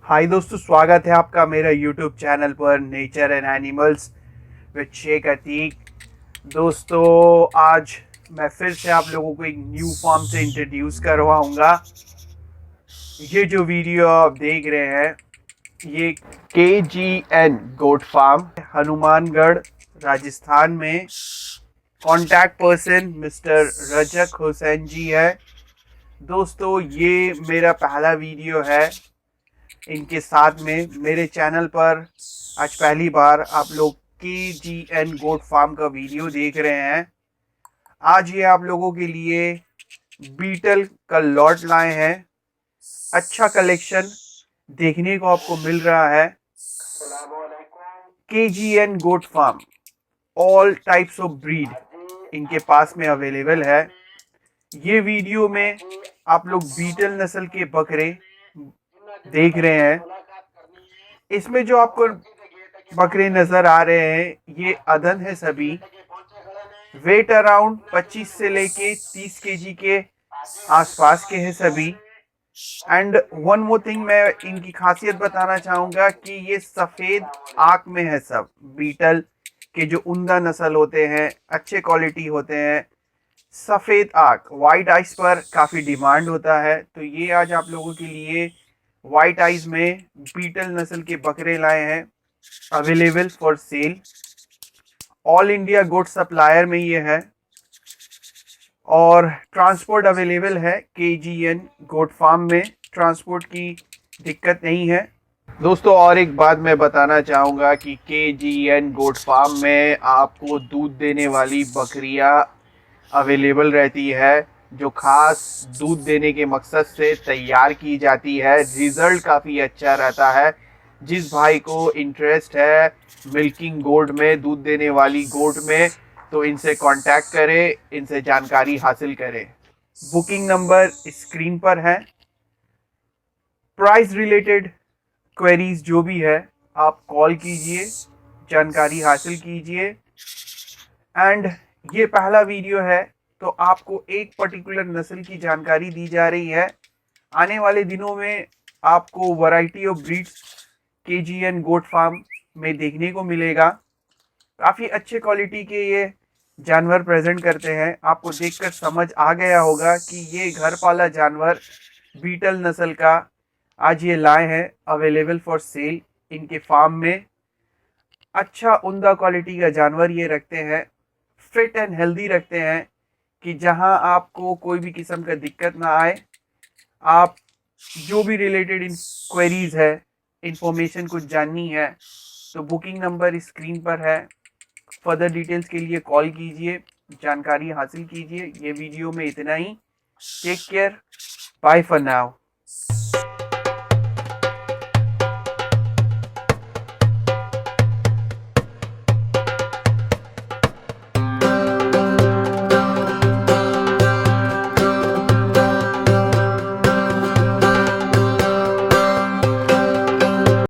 हाय दोस्तों, स्वागत है आपका मेरा यूट्यूब चैनल पर nature and animals with Shaikh Atiq. दोस्तों, आज मैं फिर से आप लोगों को एक न्यू फॉर्म से इंट्रोड्यूस करवाऊंगा। ये जो वीडियो आप देख रहे हैं, ये KGN goat farm Hanumangarh Rajasthan में contact person mister Rajak Hussain ji है। दोस्तों, ये मेरा पहला वीडियो है इनके साथ में मेरे चैनल पर। आज पहली बार आप लोग KGN गोट फार्म का वीडियो देख रहे हैं। आज ये आप लोगों के लिए बीटल का लॉट लाए हैं। अच्छा कलेक्शन देखने को आपको मिल रहा है। KGN goat farm all types of breed इनके पास में अवेलेबल है। ये वीडियो में आप लोग बीटल नस्ल के बकरे देख रहे हैं। इसमें जो आपको बकरे नजर आ रहे हैं, ये अदन है सभी। वेट अराउंड 25 से लेके 30 केजी के आसपास के हैं सभी। एंड वन मोर थिंग, मैं इनकी खासियत बताना चाहूंगा कि ये सफेद आंख में है। सब बीटल के जो उम्दा नस्ल होते हैं, अच्छे क्वालिटी होते हैं, सफेद आंख वाइट आइज पर काफी डिमांड होता है। तो ये आज आप लोगों के लिए वाइट आइज में बीटल नस्ल के बकरे लाए हैं, available for sale. All India got supplier में ये है और ट्रांसपोर्ट अवेलेबल है। KGN गोट फार्म में ट्रांसपोर्ट की दिक्कत नहीं है। दोस्तों, और एक बात मैं बताना चाहूँगा कि KGN गोट फार्म में आपको दूध देने वाली बकरियां अवेलेबल रहती है, जो खास दूध देने के मकसद से तैयार की जाती है। रिजल्ट काफ़ी अच्छा रहता है। जिस भाई को इंटरेस्ट है मिल्किंग गोट में, दूध देने वाली गोट में, तो इनसे कांटेक्ट करें, इनसे जानकारी हासिल करें। बुकिंग नंबर स्क्रीन पर है। प्राइस रिलेटेड क्वेरीज जो भी है, आप कॉल कीजिए, जानकारी हासिल कीजिए। एंड ये पहला वीडियो है, तो आपको एक पर्टिकुलर नस्ल की जानकारी दी जा रही है। आने वाले दिनों में आपको variety of breeds KGN goat farm में देखने को मिलेगा। काफ़ी अच्छे क्वालिटी के ये जानवर प्रेजेंट करते हैं। आपको देखकर समझ आ गया होगा कि ये घर पाला जानवर बीटल नस्ल का आज ये लाए हैं, अवेलेबल फॉर सेल इनके फार्म में। अच्छा उम्दा क्वालिटी का जानवर ये रखते हैं, फिट एंड हेल्दी रखते हैं कि जहां आपको कोई भी किस्म का दिक्कत ना आए। आप जो भी रिलेटेड क्वेरीज है, इंफॉर्मेशन कुछ जाननी है, तो बुकिंग नंबर स्क्रीन पर है। फर्दर डिटेल्स के लिए कॉल कीजिए, जानकारी हासिल कीजिए। ये वीडियो में इतना ही। Take care, bye for now.